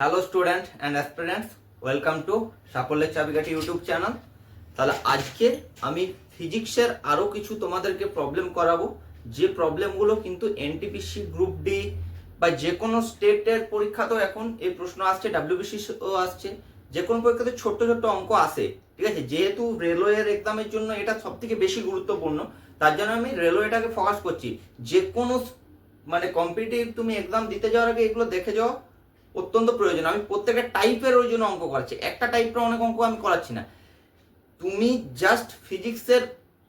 Hello student and aspirants, welcome to সাফল্যের চাবিকাঠি YouTube channel. তাহলে আজকে আমি ফিজিক্সের আরও কিছু তোমাদেরকে প্রবলেম করাবো, যে প্রবলেমগুলো কিন্তু এনটিপিসি গ্রুপ ডি বা যে কোনো স্টেটের পরীক্ষাতেও এখন এই প্রশ্ন আসছে, ডাব্লিউবিসিও আসছে, যে কোনো পরীক্ষাতে ছোট্ট ছোট্ট অঙ্ক আসে। ঠিক আছে, যেহেতু রেলওয়ের এক্সামের জন্য এটা সব থেকে বেশি গুরুত্বপূর্ণ, তার জন্য আমি রেলওয়েটাকে ফোকাস করছি। যে কোনো কম্পিটিটিভ তুমি এক্সাম দিতে যাওয়ার আগে এগুলো দেখে যাও, অত্যন্ত প্রয়োজন। আমি প্রত্যেকটা টাইপের ওই জন্য অঙ্ক করাচ্ছি, একটা টাইপের অনেক অঙ্ক আমি করাচ্ছি না। তুমি জাস্ট ফিজিক্সের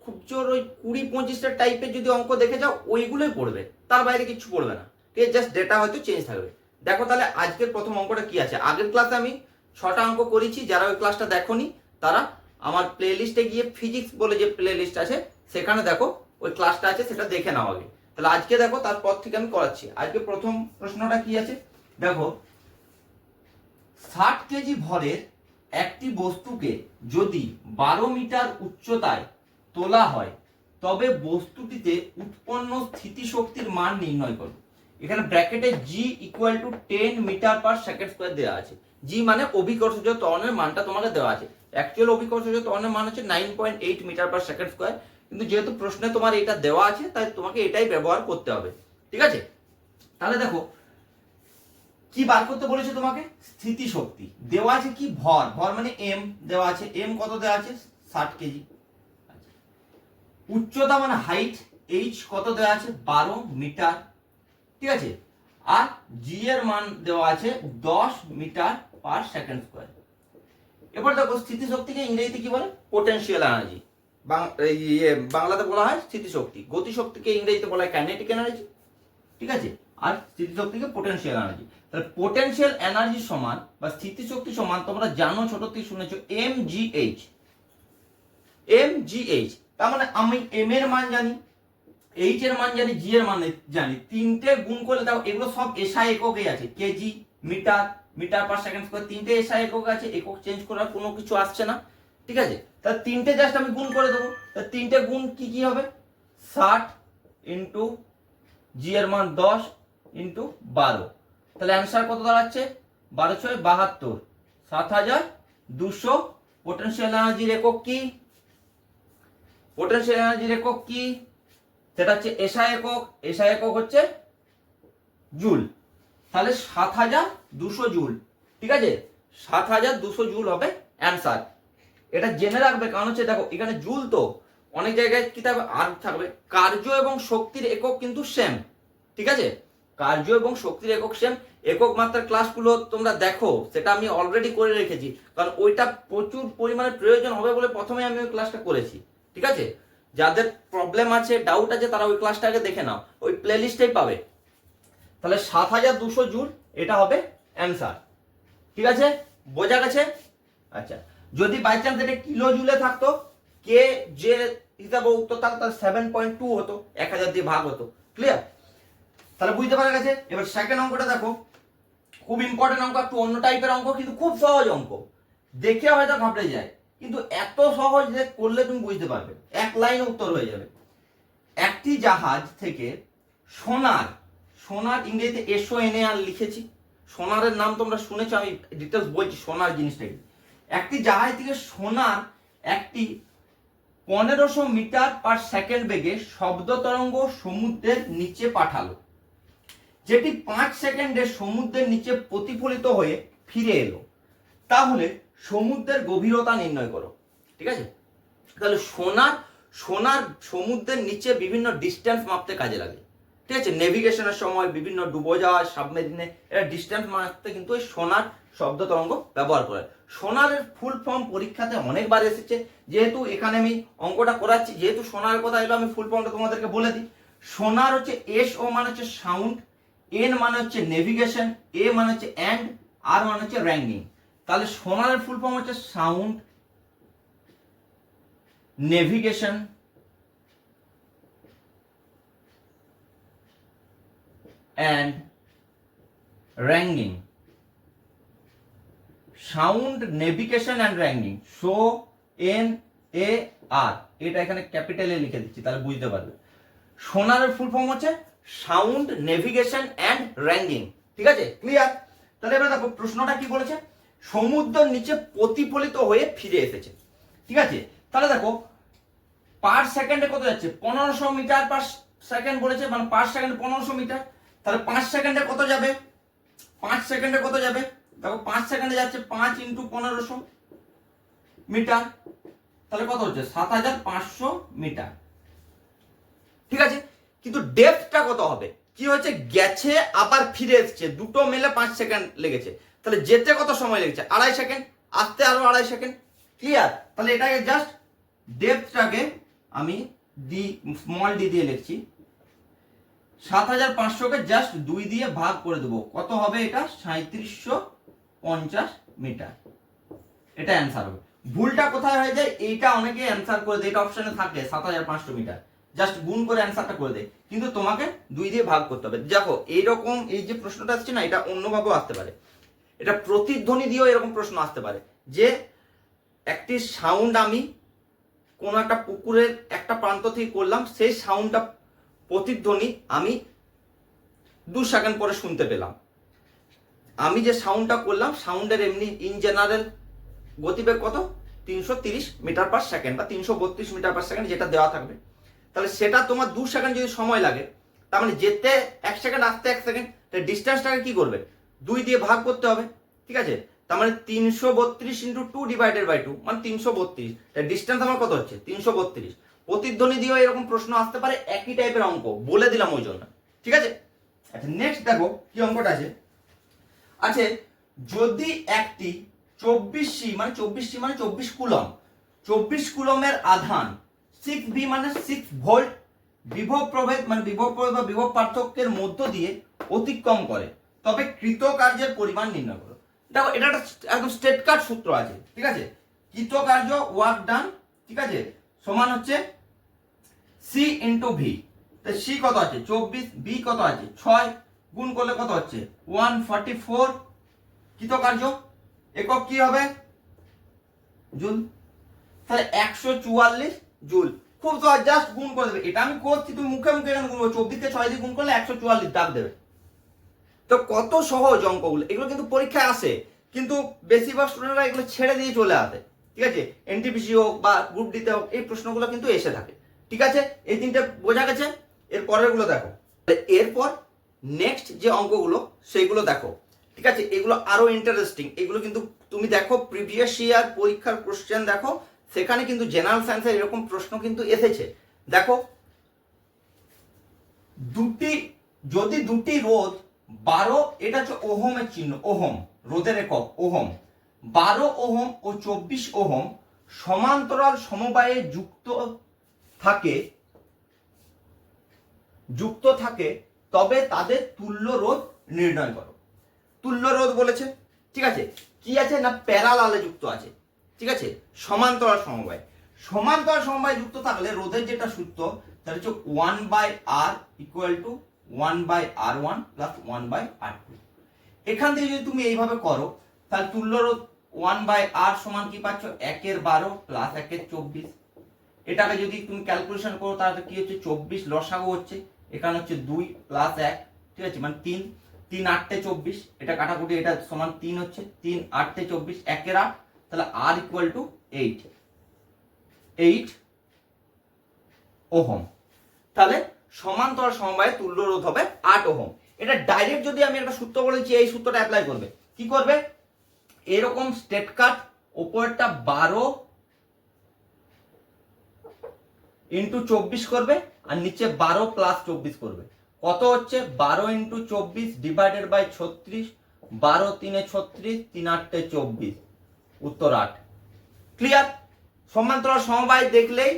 খুব জোর ওই 20-25টা টাইপের যদি অঙ্ক দেখে যাও, ওইগুলোই পড়বে, তার বাইরে কিছু পড়বে না। ঠিক আছে, জাস্ট ডেটা হয়তো চেঞ্জ থাকবে। দেখো তাহলে আজকের প্রথম অঙ্কটা কি আছে। আগের ক্লাসে আমি 6টা অঙ্ক করেছি, যারা ওই ক্লাসটা দেখোনি তারা আমার প্লে লিস্টে গিয়ে ফিজিক্স বলে যে প্লে লিস্ট আছে সেখানে দেখো, ওই ক্লাসটা আছে, সেটা দেখে নাও আগে। তাহলে আজকে দেখো, তারপর থেকে আমি করাচ্ছি। আজকে প্রথম প্রশ্নটা কি আছে দেখো, 60 কেজি ভরের একটি বস্তুকে যদি 12 মিটার উচ্চতায় তোলা হয়, তবে বস্তুটিতে উৎপন্ন স্থিতিশক্তির মান নির্ণয় করো। এখানে ব্র্যাকেটে g equal to 10 metre per second square দেওয়া আছে। জি মানে অভিকর্ষজ ত্বরণের মানটা তোমাকে দেওয়া আছে। অ্যাকচুয়াল অভিকর্ষজ ত্বরণের মান হচ্ছে 9.8 মিটার পার সেকেন্ড স্কোয়ার, কিন্তু যেহেতু প্রশ্নে তোমার এটা দেওয়া আছে তাই তোমাকে এটাই ব্যবহার করতে হবে। ঠিক আছে, তাহলে দেখো কি বার করতে বলেছে তোমাকে, স্থিতি শক্তি দেওয়া আছে, কি ভর, ভর মানে এম দেওয়া আছে, এম কত দেওয়া আছে 60 কেজি। উচ্চতা মানে হাইট, এইচ কত দেওয়া আছে 12 মিটার। ঠিক আছে, আর জি এর মান দেওয়া আছে 10 মিটার পার সেকেন্ড স্কোয়ার। এবার দেখো স্থিতি শক্তিকে ইংরেজিতে কি বলে, পোটেনশিয়াল এনার্জি। বাংলাতে বলা হয় স্থিতি শক্তি। গতি শক্তিকে ইংরেজিতে বলা হয় কাইনেটিক এনার্জি। ঠিক আছে, আর স্থিতিশক্তিকে পোটেনশিয়াল এনার্জি। তাহলে পোটেনশিয়াল এনার্জি সমান বা স্থিতিশক্তি সমান, তোমরা জানো ছোট থেকে শুনেছো mgh। mgh তার মানে আমি m এর মান জানি, h এর মান জানি, g এর মান জানি, তিনটে গুণ করলে দাও, এগুলো সব এসআই এককে আছে, KG, metre, metre per second square, তিনটে এসআই একক আছে, একক চেঞ্জ করার কোনো কিছু আসছে না। ঠিক আছে, তাহলে তিনটে জাস্ট আমি গুণ করে দেবো। তাহলে তিনটে গুণ কি কি হবে, 60 ইন্টু জি এর মান 10 ইন্টু 12, তাহলে অ্যান্সার কত দাঁড়াচ্ছে 12×6 = 72, 7200। পোটেনশিয়াল এনার্জির একক কি, পোটেনশিয়াল এনার্জির একক কি, সেটা হচ্ছে এসআই একক, এসআই একক হচ্ছে জুল। তাহলে 7200 জুল। ঠিক আছে, 7200 জুল হবে অ্যান্সার। এটা জেনে রাখবে, কারণ হচ্ছে দেখো এখানে জুল তো অনেক জায়গায় কি থাকবে, আর থাকবে কার্য এবং শক্তির একক কিন্তু সেম। ঠিক আছে, কার্য এবং শক্তির একক সেম। একক মাত্রার ক্লাসগুলো তোমরা দেখো, সেটা আমি অলরেডি করে রেখেছি, কারণ ওইটা প্রচুর পরিমাণে প্রয়োজন হবে বলে প্রথমে আমি ওই ক্লাসটা করেছি। ঠিক আছে, যাদের প্রবলেম আছে, ডাউট আছে, তারা ওই ক্লাসটাকে দেখে নাও, ওই প্লে লিস্টেই পাবে। তাহলে 7200 জুল এটা হবে অ্যান্সার। ঠিক আছে, বোঝা গেছে? আচ্ছা, যদি বাই চান্স এটা কিলো জুলে থাকতো, কে যে হিসাবে উত্তর থাকতো 7.2 হতো, 1000 দিয়ে ভাগ হতো। ক্লিয়ার? তাহলে বুঝতে পারা গেছে। এবার সেকেন্ড অঙ্কটা দেখো, খুব ইম্পর্টেন্ট অঙ্ক, একটু অন্য টাইপের অঙ্ক, কিন্তু খুব সহজ অঙ্ক, দেখে হয়তো ঘাবড়ে যায়, কিন্তু এত সহজ যে করলে তুমি বুঝতে পারবে, এক লাইনে উত্তর হয়ে যাবে। একটি জাহাজ থেকে সোনার, সোনার ইংরেজিতে SONAR লিখেছি, সোনারের নাম তোমরা শুনেছো, আমি ডিটেলস বলছি সোনার জিনিসটা কি। একটি জাহাজ থেকে সোনার একটি 1500 মিটার পার সেকেন্ড বেগে শব্দ তরঙ্গ সমুদ্রের নিচে পাঠালো, যেটি 5 সেকেন্ডে সমুদ্রের নিচে প্রতিফলিত হয়ে ফিরে এলো, তাহলে সমুদ্রের গভীরতা নির্ণয় করো। ঠিক আছে, তাহলে সোনার, সোনার সমুদ্রের নিচে বিভিন্ন ডিস্টেন্স মাপতে কাজে লাগে। ঠিক আছে, নেভিগেশনের সময়, বিভিন্ন ডুবোজাহাজ, সাবমেরিনে, এরা ডিস্টেন্স মাপতে কিন্তু ওই সোনার শব্দ তরঙ্গ ব্যবহার করে। সোনারের ফুল ফর্ম পরীক্ষাতে অনেকবার এসেছে, যেহেতু এখানে আমি অঙ্কটা করাচ্ছি, যেহেতু সোনার কথা এলো, আমি ফুল ফর্মটা তোমাদেরকে বলে দিই। সোনার হচ্ছে SO মানে হচ্ছে সাউন্ড, N মানে হচ্ছে নেভিগেশন, A মানে হচ্ছে অ্যান্ড, আর মানে হচ্ছে র্যাঙ্কিং। তাহলে সোনারের ফুল ফর্ম হচ্ছে sound, navigation and wrangling. Sound, navigation and ranking, so NAR, এটা এখানে ক্যাপিটালে লিখে দিচ্ছি, তাহলে বুঝতে পারবে। সোনারের ফুল ফর্ম হচ্ছে সাউন্ড, নেভিগেশন অ্যান্ড র্যাঙ্কিং। ঠিক আছে, ক্লিয়ার? তাহলে এবার দেখো প্রশ্নটা কি বলেছে, সমুদ্রের নিচে প্রতিফলিত হয়ে ফিরে এসেছে। ঠিক আছে, তাহলে দেখো পার সেকেন্ডে কত যাচ্ছে, 1500 মিটার পার সেকেন্ড বলেছে, মানে পার সেকেন্ডে 1500 মিটার। তাহলে 5 সেকেন্ডে কত যাবে, 5 সেকেন্ডে কত যাবে, দেখো 5 সেকেন্ডে যাচ্ছে 5 × 1500 মিটার, তাহলে কত হচ্ছে 7500 মিটার। ঠিক আছে, কিন্তু ডেপথটা কত হবে, কি হচ্ছে গেছে আবার ফিরে এসেছে, দুটো মিলে 5 সেকেন্ড লেগেছে, তাহলে যেতে কত সময় লেগেছে 2.5 সেকেন্ড, আসতে আরো 2.5 সেকেন্ড। ক্লিয়ার, তাহলে এটাকে জাস্ট ডেপথটাকে আমি স্মল ডি দিয়ে লিখছি, 7500 কে জাস্ট 2 দিয়ে ভাগ করে দেবো, কত হবে এটা 3750 মিটার। এটা অ্যান্সার হবে। ভুলটা কোথায় হয়ে যায়, এইটা অনেকে অ্যান্সার করে দেয়, এটা অপশনে থাকে 7500 মিটার, জাস্ট গুণ করে অ্যান্সারটা করে দেয়, কিন্তু তোমাকে 2 দিয়ে ভাগ করতে হবে। দেখো এইরকম এই যে প্রশ্নটা আসছে না, এটা অন্যভাবেও আসতে পারে, এটা প্রতিধ্বনি দিয়েও এরকম প্রশ্ন আসতে পারে, যে একটি সাউন্ড আমি কোন একটা পুকুরের একটা প্রান্ত থেকে করলাম, সেই সাউন্ডটা প্রতিধ্বনি আমি 2 সেকেন্ড পরে শুনতে পেলাম। আমি যে সাউন্ডটা করলাম, সাউন্ডের এমনি ইন জেনারেল গতিবেগ কত 330 মিটার পার সেকেন্ড বা 332 মিটার পার সেকেন্ড, যেটা দেওয়া থাকবে। তাহলে সেটা তোমার 2 সেকেন্ড যদি সময় লাগে, তার মানে যেতে 1 সেকেন্ড, আসতে 1 সেকেন্ড, তাহলে ডিস্টেন্সটাকে কি করবে 2 দিয়ে ভাগ করতে হবে। ঠিক আছে, তার মানে 332 × 2 / 2 মানে 332, ডিস্টেন্স আমার কত হচ্ছে 332। প্রতিধ্বনি দিয়েও এরকম প্রশ্ন আসতে পারে, একই টাইপের অঙ্ক বলে দিলাম ওই জন্য। ঠিক আছে, আচ্ছা নেক্সট দেখো কি অঙ্কটা আছে। আছে যদি একটি 24C মানে 24 কুলম, 24 কুলমের আধান 6V মানে 6 ভোল্ট বিভব প্রভেদ মানে বিভব প্রভেদ বা বিভব পার্থক্যের মধ্য দিয়ে অতিক্রম করে, তবে কৃতকার্যের পরিমাণ নির্ণয় করো। দেখো এটা একটা একদম স্টেট কাট সূত্র আছে। ঠিক আছে, কৃতকার্য ওয়ার্ক ডান, ঠিক আছে, সমান হচ্ছে C × V। তাই C কত আছে 24, V কত আছে 6, গুণ করলে কত হচ্ছে 144। কৃতকার্য একক কি হবে জুল, তাহলে 144 জুল। খুব সহজ, জাস্ট গুণ করে দেবে, এটা আমি করছি, তুমি মুখে মুখে কেন গুণ করবে, 24 কে 6 দিয়ে গুণ করলে 144 দাগ দেবে। তো কত সহজ অঙ্কগুলো, এগুলো কিন্তু পরীক্ষায় আসে, কিন্তু বেশিরভাগ স্টুডেন্টরা এগুলো ছেড়ে দিয়ে চলে আসে। ঠিক আছে, এনটিপিসি হোক বা গ্রুপ ডিতে হোক, এই প্রশ্নগুলো কিন্তু এসে থাকে। ঠিক আছে, এই তিনটে বোঝা গেছে। এর পরের গুলো দেখো, এরপর নেক্সট যে অঙ্কগুলো সেইগুলো দেখো। ঠিক আছে, এগুলো আরো ইন্টারেস্টিং, এগুলো কিন্তু তুমি দেখো প্রিভিয়াস ইয়ার পরীক্ষার কোশ্চেন দেখো, সেখানে কিন্তু জেনারেল সায়েন্সের এরকম প্রশ্ন কিন্তু এসেছে। দেখো যদি দুটি রোধ 12, এটা হচ্ছে ওহমের চিহ্ন, ওহম রোধের একক ওহম, 12 ওহম ও 24 ওহম সমান্তরাল সমবায়ে যুক্ত থাকে তবে তাদের তুল্য রোধ নির্ণয় করো। তুল্য রোধ বলেছে, ঠিক আছে, কি আছে না প্যারালালে যুক্ত আছে। ঠিক আছে, সমান্তরাল সমবায়, সমান্তরাল সমবায় যুক্ত থাকলে রোধের যেটা সূত্র, সেটা হচ্ছে 1/R = 1/R1 + 1/R2। এখান থেকে যদি তুমি এইভাবে করো, তাহলে তুল্য রোধ 1/R সমান কি পাচ্ছ 1/12 + 1/24। এটাকে যদি তুমি ক্যালকুলেশন করো, তাহলে কি হচ্ছে 24 লসাগু হচ্ছে, এখানে হচ্ছে 2 + 1, ঠিক আছে, মানে 3, 3 × 8 = 24, এটা কাটাকুটি, এটা সমান 3 হচ্ছে, 3 × 8 = 24, 1/8, তাহলে R = 8 ওহম। তাহলে সমান্তরাল সমবায়ে তুল্য রোধ হবে 8 ওহম। এটা ডাইরেক্ট যদি আমি একটা সূত্র বলেছি, এই সূত্রটা অ্যাপ্লাই করবে, কি করবে এরকম স্টেট কাট, উপরটা 12 × 24 করবে, আর নিচে 12 + 24 করবে, কত হচ্ছে 12 × 24 / 36, 12 × 3 = 36, 3 × 8 = 24, উত্তর 8। ক্লিয়ার, সমান্তরাল সমবায় দেখলেই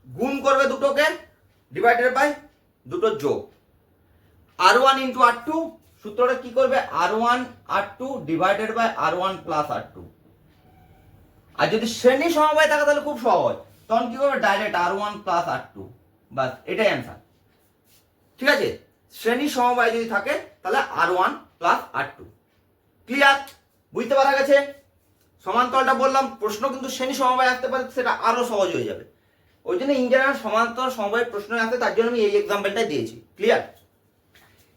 গুণ করবে দুটোকে, ডিভাইডেড বাই দুটো যোগ, R1 × R2, সূত্রটা কি করবে R1 R2 divided by R1 + R2। আর যদি শ্রেণী সমবায় থাকে তাহলে খুব সহজ, তখন কি করবে ডাইরেক্ট R1 + R2, বাস এটাই অ্যান্সার। ঠিক আছে, শ্রেণী সমবায় যদি থাকে তাহলে R1 + R2। ক্লিয়ার, বুঝতে পারা গেছে। সমান্তরালটা বললাম, প্রশ্ন কিন্তু শ্রেণী সমবায় আসতে পারে, সেটা আরো সহজ হয়ে যাবে। ওই জন্য ইন সমান্তরাল সমবায়ের প্রশ্ন আসে, তার জন্য আমি এই এক্সাম্পলটা দিয়েছি। ক্লিয়ার,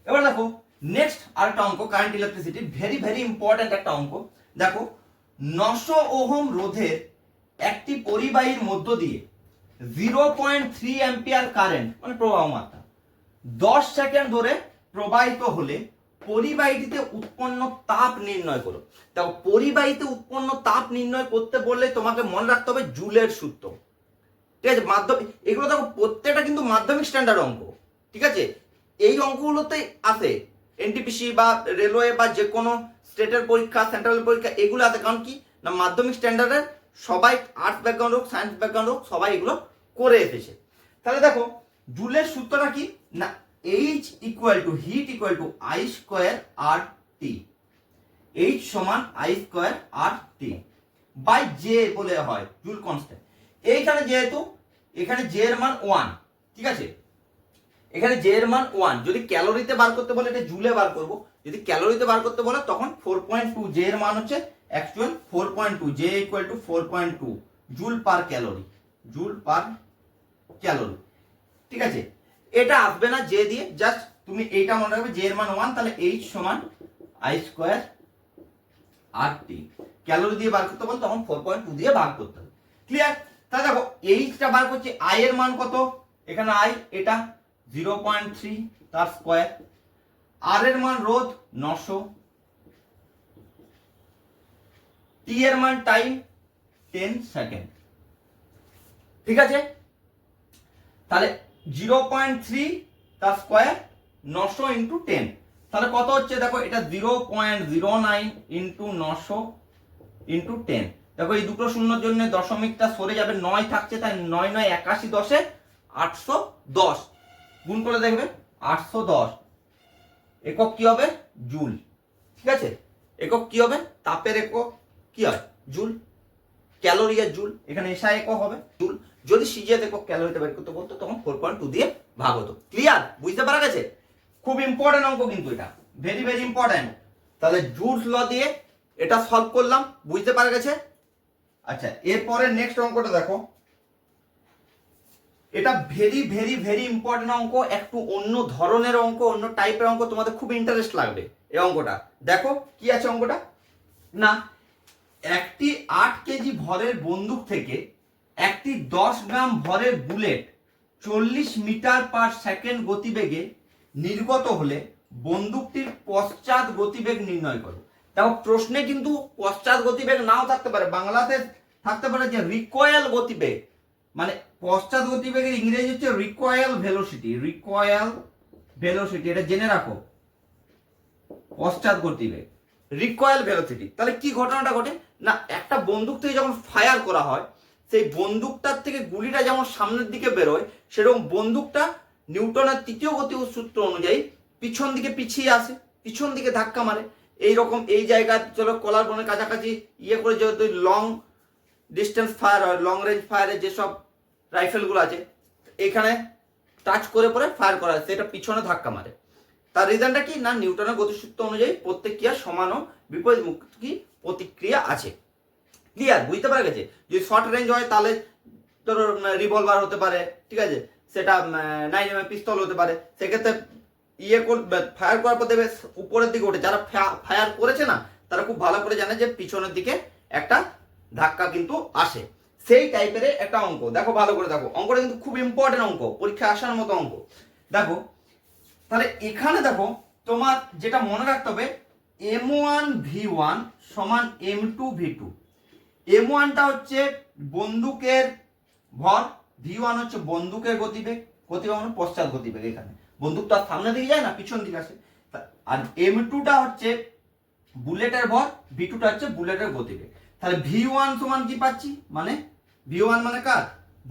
এবার দেখো নেক্সট আরেকটা অঙ্ক current electricity, very very important একটা অঙ্ক। দেখো 900 ওহম রোধের একটি পরিবাহীর মধ্য দিয়ে 0.3 অ্যাম্পিয়ার কারেন্ট মানে প্রবাহ মাত্রা 10 সেকেন্ড ধরে প্রবাহিত হলে পরিবাহীটিতে উৎপন্ন তাপ নির্ণয় করো। দেখো পরিবাহীতে উৎপন্ন তাপ নির্ণয় করতে বললে তোমাকে মনে রাখতে হবে জুলের সূত্র, ঠিক আছে? মাধ্যমিক এগুলো দেখো প্রত্যেকটা কিন্তু মাধ্যমিক স্ট্যান্ডার্ড অঙ্ক, ঠিক আছে? এই অঙ্কগুলোতেই আসে এনটিপিসি বা রেলওয়ে বা যে কোনো স্টেটের পরীক্ষা, সেন্ট্রাল পরীক্ষা, এগুলো আছে। কারণ কি না মাধ্যমিক স্ট্যান্ডার্ডের সবাই আর্টস ব্যাকগ্রাউন্ড হোক, সায়েন্স ব্যাকগ্রাউন্ড হোক, সবাই এগুলো করে এসেছে। তাহলে দেখো জুলের সূত্রটা কি না, H equal to heat equal to I square R T, H সমান I square R T by J বলে হয় জুল কনস্ট্যান্ট। এইখানে যেহেতু এখানে জে এর মান 1, ঠিক আছে? এখানে জে এর মান 1, যদি ক্যালোরিতে বার করতে বলে এটা জুলে বার করব, যদি ক্যালোরিতে বার করতে বলে তখন 4.2, জে এর মান হচ্ছে actual 4.2, J equal to 4.2 joule per calorie, joule per calorie, ঠিক আছে? এটা আসবে না জে দিয়ে, জাস্ট তুমি এইটা মনে রাখবে জে এর মান 1, তাহলে H সমান I square R T. Calorie দিয়ে বার করতে বলে তখন 4.2 দিয়ে বার করতে হবে। ক্লিয়ার? তাহলে দেখো H টা বার করছি, I এর মান কত, এখানে I এটা 0.3 তার স্কয়ার, আর এর মান রোধ 900, টি এর মান টাইম 10 সেকেন্ড, ঠিক আছে? তাহলে 0.3 তার স্কয়ার 900 ইন্টু 10, তাহলে কত হচ্ছে দেখো এটা 0.09 ইন্টু 900 ইন্টু 10। দেখো এই দুটো শূন্যর জন্য দশমিকটা সরে যাবে, 9 থাকছে, তাই 9 9 81, 10 810 গুণ করে দেখবে 810 একক কি হবে জুল, ঠিক আছে? একক কি হবে, তাপের একক কি হয় জুল, ক্যালোরি আর জুল, এখানে এসআই একক হবে জুল। যদি সিজিএস একক ক্যালোরিতে বের করতে বলতো তখন 4.2 দিয়ে ভাগ হতো। ক্লিয়ার? বুঝতে পারা গেছে? খুব ইম্পর্টেন্ট অঙ্ক কিন্তু এটা, ভেরি ভেরি ইম্পর্টেন্ট। তাহলে জুলস ল দিয়ে এটা সলভ করলাম, বুঝতে পারা গেছে? আচ্ছা এরপরে নেক্সট অঙ্কটা দেখো, এটা ভেরি ভেরি ভেরি ইম্পর্টেন্ট অঙ্ক, একটু অন্য ধরনের অঙ্ক, অন্য টাইপের অঙ্ক, তোমাদের খুব ইন্টারেস্ট লাগবে এই অঙ্কটা। দেখো কি আছে অঙ্কটা, না একটি 8 কেজি ভরের বন্দুক থেকে একটি 10 গ্রাম ভরের বুলেট 40 মিটার পার সেকেন্ড গতিবেগে নির্গত হলে বন্দুকটির পশ্চাৎ গতিবেগ নির্ণয় করো। দেখো প্রশ্নে কিন্তু পশ্চাৎ গতিবেগ নাও থাকতে পারে, বাংলাতে থাকতে পারে যে রিকয়েল গতিবেগ, মানে পশ্চাৎ গতিবেগের ইংরেজি হচ্ছে রিকয়েল ভেলোসিটি, রিকয়েল ভেলোসিটি, এটা জেনে রাখো। পশ্চাৎ গতিবেগ রিকয়েল ভেলোসিটি। তাহলে কি ঘটনাটা ঘটে না, একটা বন্দুক থেকে যখন ফায়ার করা হয়, সেই বন্দুকটার থেকে গুলিটা যেমন সামনের দিকে বেরোয়, সেরকম বন্দুকটা নিউটনের তৃতীয় গতি সূত্র অনুযায়ী পিছন দিকে পিছিয়ে আসে, পিছন দিকে ধাক্কা মারে। এইরকম এই জায়গায় চলো কলার বোনের কাছাকাছি ইয়ে করে যেহেতু লং ডিস্টেন্স ফায়ার হয়, লং রেঞ্জ ফায়ারের যেসব রাইফেলগুলো আছে, এখানে টাচ করে পরে ফায়ার করা হয়, সেটা পিছনে ধাক্কা মারে। তার রিজনটা কি না, নিউটনের গতিসূত্র অনুযায়ী প্রত্যেক ক্রিয়া সমান ও বিপরীতমুখী প্রতিক্রিয়া আছে। ক্লিয়ার? বুঝতে পারা গেছে? যদি শর্ট রেঞ্জ হয় তাহলে ধরো রিভলভার হতে পারে, ঠিক আছে, সেটা 9mm পিস্তল হতে পারে, সেক্ষেত্রে ইয়ে ফায়ার করার পর দেবে উপরের দিকে ওঠে। যারা ফায়ার করেছে না তারা খুব ভালো করে জানে যে পিছনের দিকে একটা ধাক্কা কিন্তু আসে। সেই টাইপের একটা অঙ্ক দেখো, ভালো করে দেখো, অঙ্কটা কিন্তু খুব ইম্পর্টেন্ট অঙ্ক, পরীক্ষায় আসার মতো অঙ্ক। দেখো তাহলে এখানে দেখো তোমার যেটা মনে রাখতে হবে, M1 V1 সমান M2 V2। M1টা হচ্ছে বন্দুকের ভর, V1 হচ্ছে বন্দুকের গতিবেগ, গতিবেগ মানে পশ্চাৎ গতিবেগ, এখানে বন্দুকটা সামনে দিকে যায় না, পিছন দিকে আসে। আর M2টা হচ্ছে বুলেটের ভর, V2টা হচ্ছে বুলেটের গতিবেগ। তাহলে V1 সমান কি পাচ্ছি, মানে V1 মানে কার,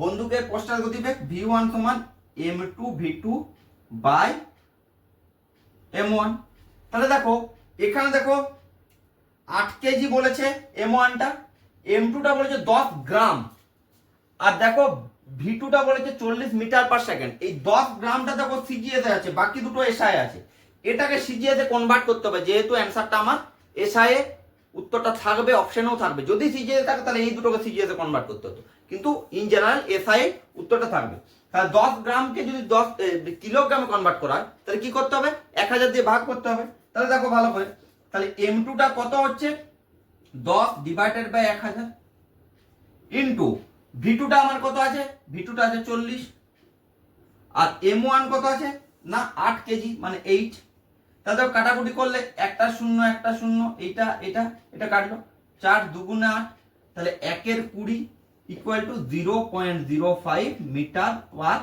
বন্দুকের পশ্চাৎ গতিবেগ, V1 সমান M2 V2 বাই M1। তাহলে দেখো এখানে দেখো 8 কেজি বলেছে M1টা, M2টা বলেছে 10 গ্রাম, আর দেখো V2টা বলেছে 40 মিটার পার সেকেন্ড। এই 10 গ্রামটা দেখো সিজিএস এ আছে, বাকি দুটো এসআই আছে, এটাকে সিজিএস এ কনভার্ট করতে হবে। যেহেতু অ্যানসারটা আমার এসআই এ, উত্তরটা থাকবে অপশনেও থাকবে, যদি সিজিএস থাকে তাহলে এই দুটোকে সিজিএস এ কনভার্ট করতে হতো, কিন্তু ইন জেনারেল এসআই উত্তরটা থাকবে। তাহলে 10 গ্রামকে যদি 10 কিলোগ্রামে কনভার্ট করা হয় তাহলে কি করতে হবে, 1000 দিয়ে ভাগ করতে হবে। তাহলে দেখো ভালো করে, তাহলে M2টা কত হচ্ছে 10 ডিভাইডেড বাই 1000 ইন্টু V2টা আমার কত আছে, V2টা আছে 40, আর M1 কত আছে না 8 কেজি মানে 8। তাহলে কাটাকুটি করলে একটা শূন্য একটা শূন্য, এইটা এটা এটা কাটলো, 4 দুগুণে 8, তাহলে 1 × 20 equal to 0.05 metre per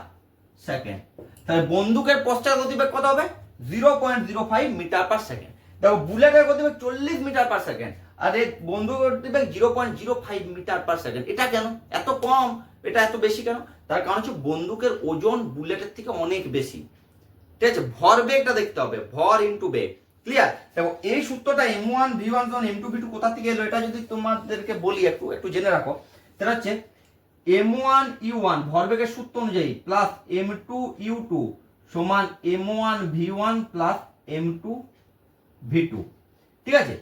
second. তাহলে বন্দুকের পশ্চাৎ গতিবেগ কত হবে 0.05 মিটার পার সেকেন্ড। দেখো বুলেটের গতিবেগ 40 মিটার পার সেকেন্ড, আর এই বন্দুকের গতিবেগ 0.05 মিটার পার সেকেন্ড। এটা কেন এত কম, এটা এত বেশি কেন? তার কারণ হচ্ছে বন্দুকের ওজন বুলেটের থেকে অনেক বেশি। ঠিক আছে, ভর বেগটা দেখতে হবে, ভর ইনটু বেগ। ক্লিয়ার? দেখো এই সূত্রটা M1 V1 M2 V2 কোথা থেকে এলো, এটা যদি তোমাদেরকে বলি একটু জেনে রাখো। সেটা হচ্ছে M1 U1 ভরবেগের সূত্র অনুযায়ী প্লাস M2 U2 সমান M1 V1 plus M2 V2। ঠিক আছে,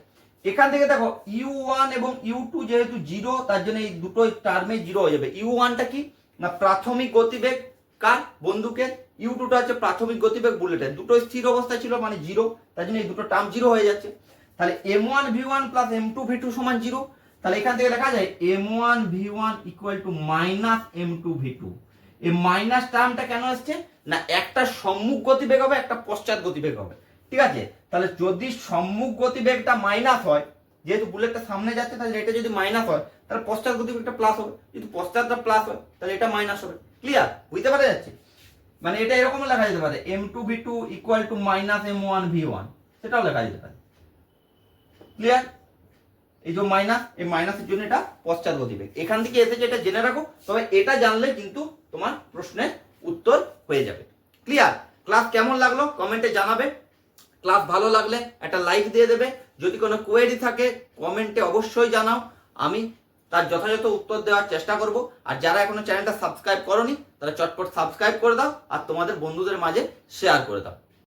এখান থেকে দেখো U1 এবং U2 যেহেতু 0, তার জন্য এই দুটো টার্মে 0 হয়ে যাবে। U1টা কি না প্রাথমিক গতিবেগ কার, বন্দুকের। U2টা হচ্ছে প্রাথমিক গতিবেগ বুলেটের। দুটো স্থির অবস্থায় ছিল মানে 0, তার জন্য এই দুটো টার্ম 0 হয়ে যাচ্ছে। তাহলে M1 V1 plus M2 V2 সমান 0। তাহলে এখান থেকে লেখা যায় M1 V1 equal to minus M2 V2। এই মাইনাস টার্মটা কেন আসছে না একটা সম্মুখ গতিবেগ হবে, একটা পশ্চাৎ গতিবেগ হবে। ঠিক আছে, তাহলে যদি সম্মুখ গতিবেগটা মাইনাস হয়, যেহেতু বুলেটটা সামনে যাচ্ছে, তাহলে এটা যদি মাইনাস হয় তাহলে পশ্চাৎ গতিবেগটা প্লাস হবে, যদি পশ্চাৎটা প্লাস হয় তাহলে এটা মাইনাস হবে। ক্লিয়ার? বুঝতে পারা যাচ্ছে? মানে এটা এরকম লেখা যেতে পারে M2 V2 equal to minus M1 V1, সেটাও লেখা যেতে পারে। ক্লিয়ার? এই যে মাইনাস, এই মাইনাসের জন্য এটা পশ্চাৎ গতিবেগ। এখান থেকে এসেছে, এটা জেনে রাখো। তবে এটা জানলে কিন্তু তোমার প্রশ্নের উত্তর হয়ে যাবে। ক্লিয়ার? ক্লাস কেমন লাগলো কমেন্টে জানাবে। ক্লাস ভালো লাগলে একটা লাইক দিয়ে দেবে। যদি কোনো কোয়েরি থাকে কমেন্টে অবশ্যই জানাও, আমি তার যথাযথ উত্তর দেওয়ার চেষ্টা করব। আর যারা এখনো চ্যানেলটা সাবস্ক্রাইব করোনি তারা চটপট সাবস্ক্রাইব করে দাও আর তোমাদের বন্ধুদের মাঝে শেয়ার করে দাও।